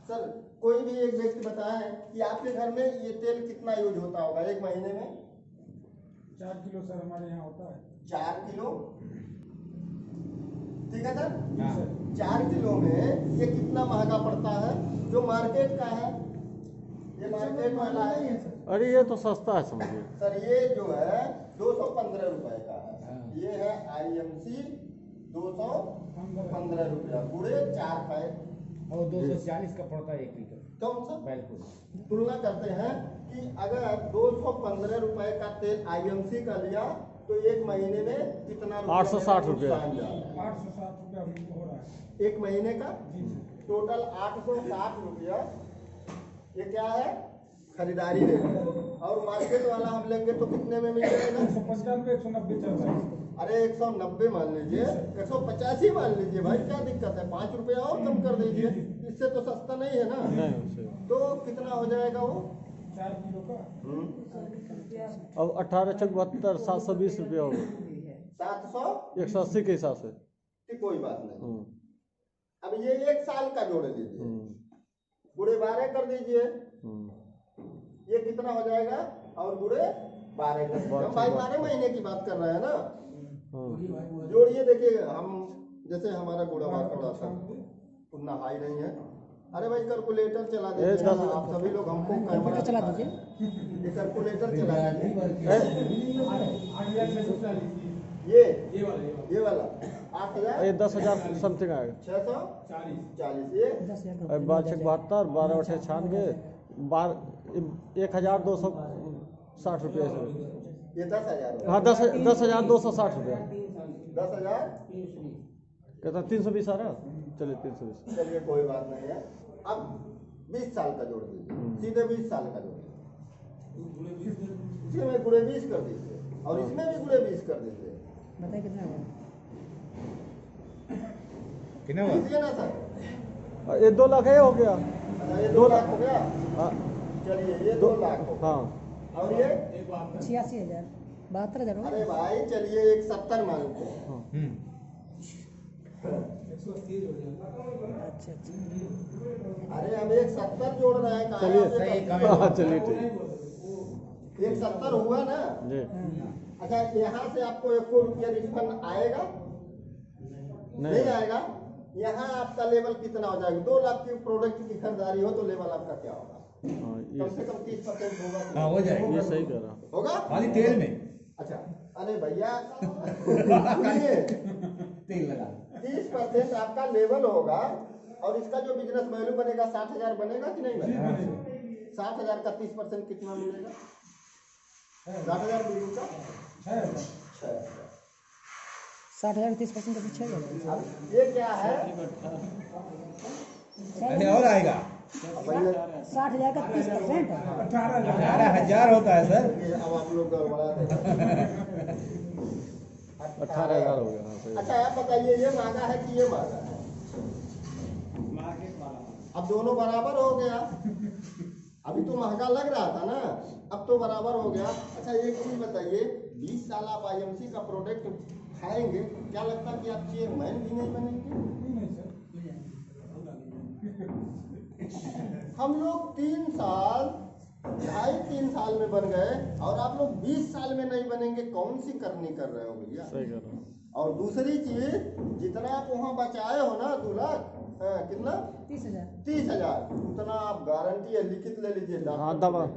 Sir कोई भी एक व्यक्ति बताए कि आपके घर में ये तेल कितना यूज होता होगा एक महीने में? 4 किलो सर हमारे यहाँ होता है। 4 किलो, ठीक है सर। हाँ। 4 किलो में ये कितना महंगा पड़ता है जो मार्केट का है? ये मार्केट वाला है। अरे ये तो सस्ता है समझिए सर ये जो है 215 रुपए का है। ये है IMC 215 रुपया, पूरे 4 पैक। और 240 का पड़ता है 1 लीटर। कौन सा? बिल्कुल। तुलना करते हैं कि अगर 215 रुपए का तेल IMC का लिया तो एक महीने में कितना? 860 रुपया। 860 रुपया हो रहा है एक महीने का टोटल 860 रुपया। ये क्या है? खरीदारी रेट। और मार्केट वाला हम लेंगे तो कितने में मिल जाएगा? 195 190 चल रहा है। अरे 190 मान लीजिए, 185 मान लीजिए भाई, क्या दिक्कत है? 5 रुपया और कम कर दीजिए, इससे तो सस्ता नहीं है ना। नहीं। तो कितना हो जाएगा वो? 4 किलो का अब 18 चक 72 720 रुपया होगा। 700 180 के हिसाब से। की कोई बात नहीं। अब ये 1 साल का जोड़ लीजिए, बुढ़े 12 कर दीजिए, ये कितना हो जाएगा? और बुढ़े 12 कर दीजिए। हम भाई 12 महीने की बात कर रहे हैं ना। जोड़िए, देखिए हम जैसे हमारा बुढ़ावा थोड़ा सा उतना हाई नहीं है। अरे भाई कैलकुलेटर चला दीजिए, आप सभी लोग हमको कैमरा चला दीजिए, ये कैलकुलेटर चला दीजिए। ये वाला 8000, ये 10,000 समथिंग आएगा। 640, ये 12 छक 72 12 8 96 12,1260 रुपये से। ये 10,000। हाँ 10,260 रुपया। 10,000 कहता 320 आ रहा। चलिए 320। चलिए कोई बात नहीं है। अब 20 साल का जोड़ दीजिए, सीधे 20 साल का जोड़ दीजिए। इसमें गुणे 20 कर दीजिए और इसमें भी गुणे 20 कर दीजिए। बताइए कितना हुआ? कितना हुआ? लीजिए ना सर। ये 2 लाख है हो गया। अच्छा ये 2 लाख हो गया। हाँ चलिए ये 2 लाख हो गया। हाँ। और ये 86,000 72,000। अरे भाई चलिए 170 मानते हैं। अच्छा। अरे हम 170 जोड़ रहे हैं। चलिए हाँ चलिए ठीक। 170 हुआ ना जी। अच्छा यहाँ से आपको 1 रुपया रिफंड आएगा? नहीं आएगा। यहाँ आपका लेवल कितना हो जाएगा? 2 लाख की प्रोडक्ट की खरीदारी हो तो लेवल आपका क्या होगा? कम से कम 30% होगा। हाँ हो जाएगा। ये सही कह रहा होगा खाली तेल में। अच्छा अरे भैया तेल लगा 30% आपका लेवल होगा और इसका जो बिजनेस वैल्यू बनेगा 60,000 बनेगा कि नहीं बनेगा? 60,000 का 30% कितना मिलेगा? 60,000 बिजनेस का 6,000। 60,000 30% का 6,000। अब ये क्या है? अरे और आएगा 60,000 का 30% 18,000 होता है सर। अब आप लोग गड़बड़ा दें। 18,000 हो गया। हाँ सही। अच्छा आप बताइए ये महंगा है कि ये महंगा है? अब दोनों बराबर हो गया। अभी तो महंगा लग रहा था ना, अब तो बराबर हो गया। अच्छा एक चीज बताइए, 20 साल आप IMC का प्रोडक्ट खाएंगे, क्या लगता है कि आप चेयरमैन भी नहीं बनेंगे? हम लोग 3 साल 2.5-3 साल में बन गए और आप लोग 20 साल में नहीं बनेंगे। कौन सी करनी कर रहे हो भैया? सही कह रहा हूँ। और दूसरी चीज, जितना आप वहाँ बचाए हो ना 2 लाख, कितना? 30,000, उतना आप गारंटी है, लिखित ले लीजिए। हाँ दवा में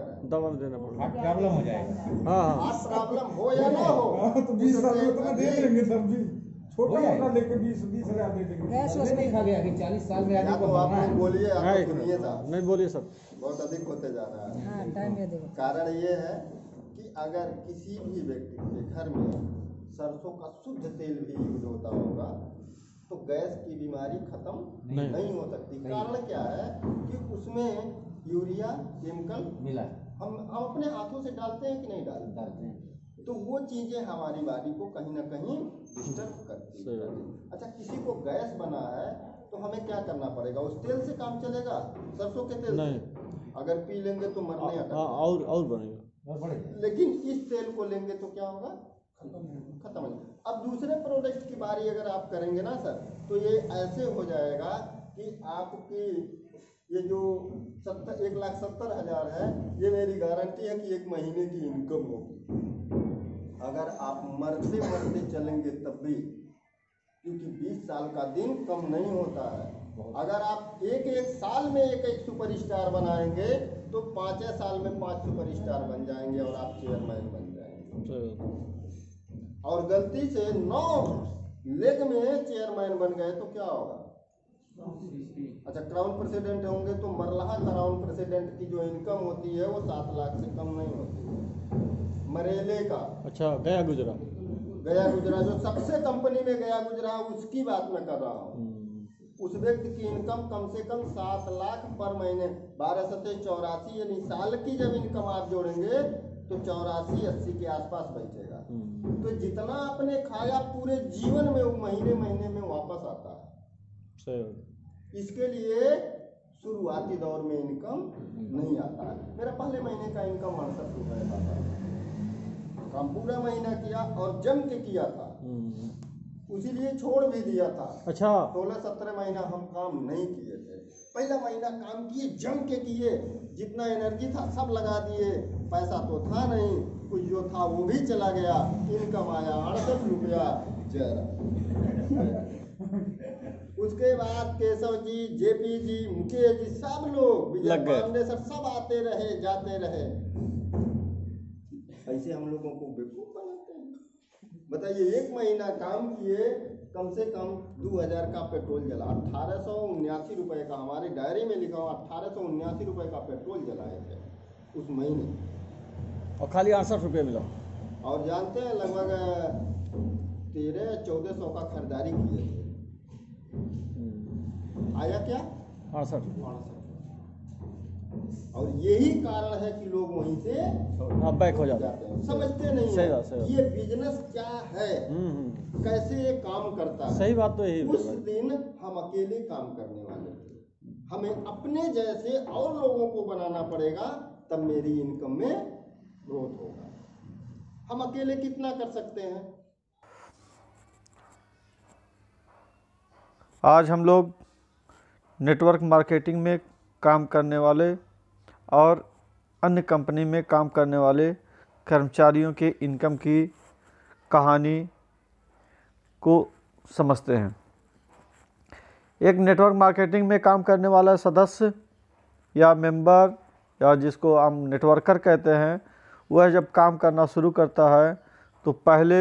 देना पड़ेगा। प्रॉब्लम हो जाएगा। हाँ आप प्रॉब्लम हो या ना हो तो 20 साल में उतना दे देंगे सर जी। छोटा हो मोटा लेके 20,000 दे देंगे। गैस उसमें देखा गया कि 40 साल में या आदमी तो को आप मरना लोग है। बोलिए, आप नहीं लोग सुनिए साहब, नहीं बोलिए सर। बहुत अधिक होते जा रहा है। हाँ टाइम दे देगा। कारण ये है कि अगर किसी भी व्यक्ति के घर में सरसों का शुद्ध तेल भी यूज होता होगा तो गैस की बीमारी खत्म नहीं हो सकती। कारण क्या है कि उसमें यूरिया केमिकल मिला हम अपने हाथों से डालते हैं कि नहीं डालते हैं, तो वो चीजें हमारी बॉडी को कहीं ना कहीं डिस्टर्ब करती है। अच्छा किसी को गैस बना है तो हमें क्या करना पड़ेगा? उस तेल से काम चलेगा? सरसों के तेल नहीं। से अगर पी लेंगे तो मरने आता है। और बनेगा। लेकिन इस तेल को लेंगे तो क्या होगा? खत्म हो जाएगा। अब दूसरे प्रोडक्ट की बारी अगर आप करेंगे ना सर, तो ये ऐसे हो जाएगा कि आपकी ये जो 1,70,000 है, ये मेरी गारंटी है कि एक महीने की इनकम होगी अगर आप मरते मरते चलेंगे तब भी, क्योंकि 20 साल का दिन कम नहीं होता है। अगर आप एक साल में एक सुपरस्टार बनाएंगे तो 5 साल में 5 सुपरस्टार बन जाएंगे और आप चेयरमैन बन जाएंगे। और गलती से 9 लेग में चेयरमैन बन गए तो क्या होगा? अच्छा, क्राउन प्रेसिडेंट होंगे तो मरलाहा क्राउन प्रेसिडेंट की जो इनकम होती है वो 7 लाख से कम नहीं होती है। मरेले का, अच्छा, गया गुजरा जो सबसे कंपनी में गया गुजरा उसकी बात मैं कर रहा हूँ। उस व्यक्ति की इनकम कम से कम 7 लाख पर महीने, 12 सत्ते 84, यानी साल की जब इनकम आप जोड़ेंगे तो 84-80 के आसपास बैठेगा। तो जितना आपने खाया पूरे जीवन में वो महीने महीने में वापस आता है। इसके लिए शुरुआती दौर में इनकम नहीं आता है। मेरा पहले महीने का इनकम 68 रुपये का था, काम पूरा महीना किया और जम के किया था, उसीलिए छोड़ भी दिया था। अच्छा, 16-17 महीना हम काम नहीं किए थे। पहला महीना काम किए, जम के किए, जितना एनर्जी था सब लगा दिए। पैसा तो था नहीं, कुछ जो था वो भी चला गया। इनकम आया 68 रुपया। उसके बाद केशव जी, जेपी जी, मुकेश जी, सब लोग, विजय पांडे सर, सब आते रहे जाते रहे। ऐसे हम लोगों को बेवकूफ बनाते हैं। बताइए, एक महीना काम किए, कम से कम 2000 का पेट्रोल जला, 1879 रुपए का, हमारी डायरी में लिखा हुआ 1879 रुपए का पेट्रोल जलाए थे उस महीने, और खाली 68 रुपये मिला। और जानते हैं लगभग 1300-1400 का खरीदारी किए थे। आया क्या? 68। और यही कारण है कि लोग वहीं से अब बैक हो जाते हैं, समझते नहीं सही है बात। ये बिजनेस क्या है, कैसे ये काम करता है। सही बात तो यही। उस दिन हम अकेले काम करने वाले थे, हमें अपने जैसे और लोगों को बनाना पड़ेगा, तब मेरी इनकम में ग्रोथ होगा। हम अकेले कितना कर सकते हैं? आज हम लोग नेटवर्क मार्केटिंग में काम करने वाले और अन्य कंपनी में काम करने वाले कर्मचारियों के इनकम की कहानी को समझते हैं। एक नेटवर्क मार्केटिंग में काम करने वाला सदस्य या मेंबर या जिसको हम नेटवर्कर कहते हैं, वह जब काम करना शुरू करता है तो पहले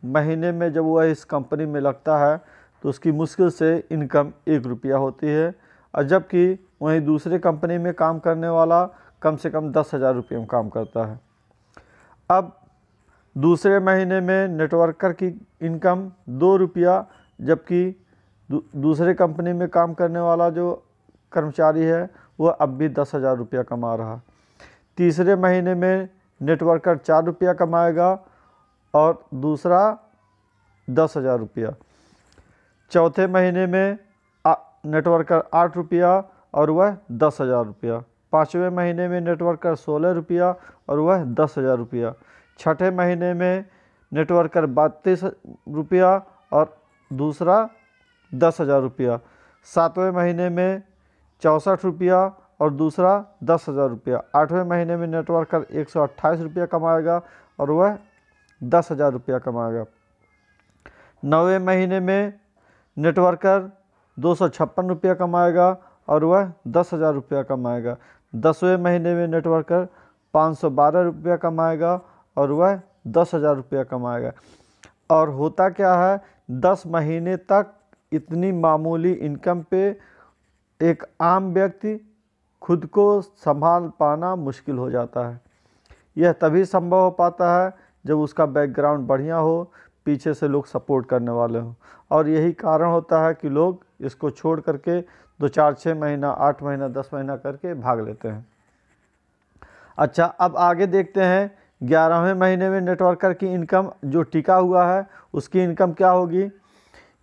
महीने में जब वह इस कंपनी में लगता है तो उसकी मुश्किल से इनकम 1 रुपया होती है, और जबकि वहीं दूसरे कंपनी में काम करने वाला कम से कम 10,000 रुपये में काम करता है। अब दूसरे महीने में नेटवर्कर की इनकम 2 रुपया, जबकि दूसरे कंपनी में काम करने वाला जो कर्मचारी है वह अब भी 10,000 रुपया कमा रहा। तीसरे महीने में नेटवर्कर 4 रुपया कमाएगा और दूसरा 10,000 रुपया। चौथे महीने में नेटवर्कर 8 रुपया और वह 10,000 रुपया। पाँचवें महीने में नेटवर्कर 16 रुपया और वह 10,000 रुपया। छठे महीने में नेटवर्कर 32 रुपया और दूसरा 10,000 रुपया। सातवें महीने में 64 रुपया और दूसरा 10,000 रुपया। आठवें महीने में नेटवर्कर 128 रुपया कमाएगा और वह 10,000 रुपया कमाएगा। 9वें महीने में नेटवर्कर 256 रुपया कमाएगा और वह 10,000 रुपया कमाएगा। 10वें महीने में नेटवर्कर 512 रुपया कमाएगा और वह 10,000 रुपया कमाएगा। और होता क्या है, 10 महीने तक इतनी मामूली इनकम पे एक आम व्यक्ति खुद को संभाल पाना मुश्किल हो जाता है। यह तभी संभव हो पाता है जब उसका बैकग्राउंड बढ़िया हो, पीछे से लोग सपोर्ट करने वाले हों, और यही कारण होता है कि लोग इसको छोड़ करके 2, 4, 6 महीना, 8 महीना, 10 महीना करके भाग लेते हैं। अच्छा, अब आगे देखते हैं 11वें महीने में नेटवर्कर की इनकम जो टिका हुआ है उसकी इनकम क्या होगी।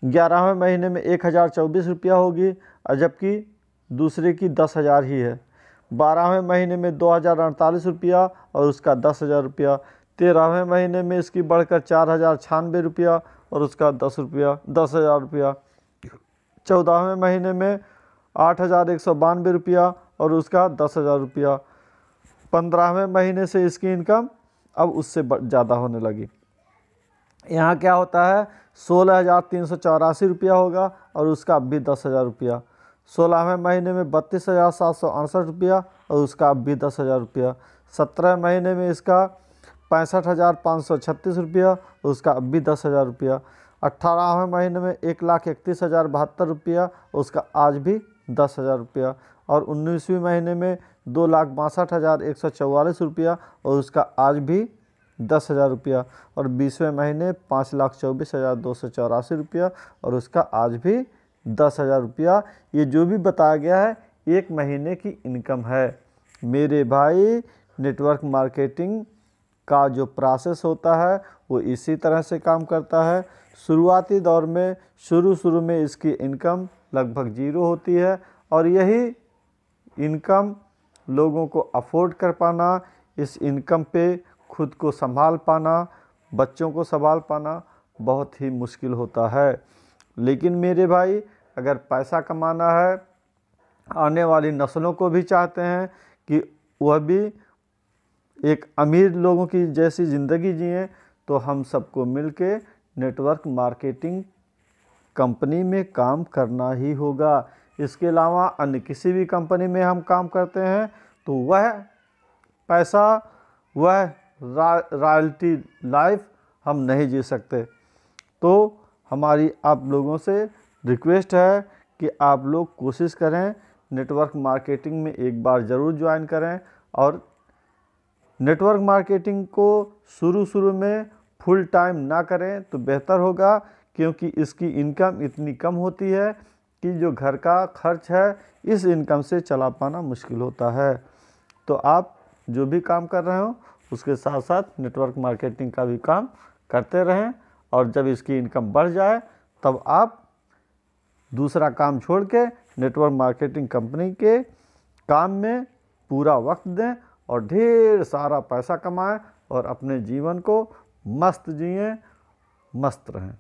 11वें महीने में 1,024 रुपया होगी, और जबकि दूसरे की 10,000 ही है। 12वें महीने में 2,048 रुपया और उसका 10,000 रुपया। 13वें महीने में इसकी बढ़कर 4,096 रुपया और उसका 10,000 रुपया। 14वें महीने में 8,192 रुपया और उसका 10,000 रुपया। 15वें महीने से इसकी इनकम अब उससे ज़्यादा होने लगी। यहाँ क्या होता है, 16,384 रुपया होगा और उसका अब भी 10,000 रुपया। 16वें महीने में 32,768 रुपया और उसका अब भी 10,000 रुपया। 17वें महीने में इसका 65,536 रुपया और उसका अब भी 10,000 रुपया। 18वें महीने में 1,31,072 रुपया और उसका आज भी 10,000 रुपया। और 19वें महीने में 2,62,144 रुपया और उसका आज भी 10,000 रुपया। और 20वें महीने 5,24,284 रुपया और उसका आज भी 10,000 रुपया। ये जो भी बताया गया है एक महीने की इनकम है। मेरे भाई, नेटवर्क मार्केटिंग का जो प्रोसेस होता है वो इसी तरह से काम करता है। शुरुआती दौर में शुरू में इसकी इनकम लगभग 0 होती है और यही इनकम लोगों को अफोर्ड कर पाना, इस इनकम पे खुद को संभाल पाना, बच्चों को संभाल पाना बहुत ही मुश्किल होता है। लेकिन मेरे भाई, अगर पैसा कमाना है, आने वाली नस्लों को भी चाहते हैं कि वह भी एक अमीर लोगों की जैसी ज़िंदगी जिएं, तो हम सबको मिलके नेटवर्क मार्केटिंग कंपनी में काम करना ही होगा। इसके अलावा अन्य किसी भी कंपनी में हम काम करते हैं तो वह पैसा, वह रॉयल्टी लाइफ हम नहीं जी सकते। तो हमारी आप लोगों से रिक्वेस्ट है कि आप लोग कोशिश करें, नेटवर्क मार्केटिंग में एक बार ज़रूर ज्वाइन करें। और नेटवर्क मार्केटिंग को शुरू में फुल टाइम ना करें तो बेहतर होगा, क्योंकि इसकी इनकम इतनी कम होती है कि जो घर का खर्च है इस इनकम से चला पाना मुश्किल होता है। तो आप जो भी काम कर रहे हो उसके साथ साथ नेटवर्क मार्केटिंग का भी काम करते रहें, और जब इसकी इनकम बढ़ जाए तब आप दूसरा काम छोड़ के नेटवर्क मार्केटिंग कंपनी के काम में पूरा वक्त दें और ढेर सारा पैसा कमाएं और अपने जीवन को मस्त जिएं, मस्त रहें।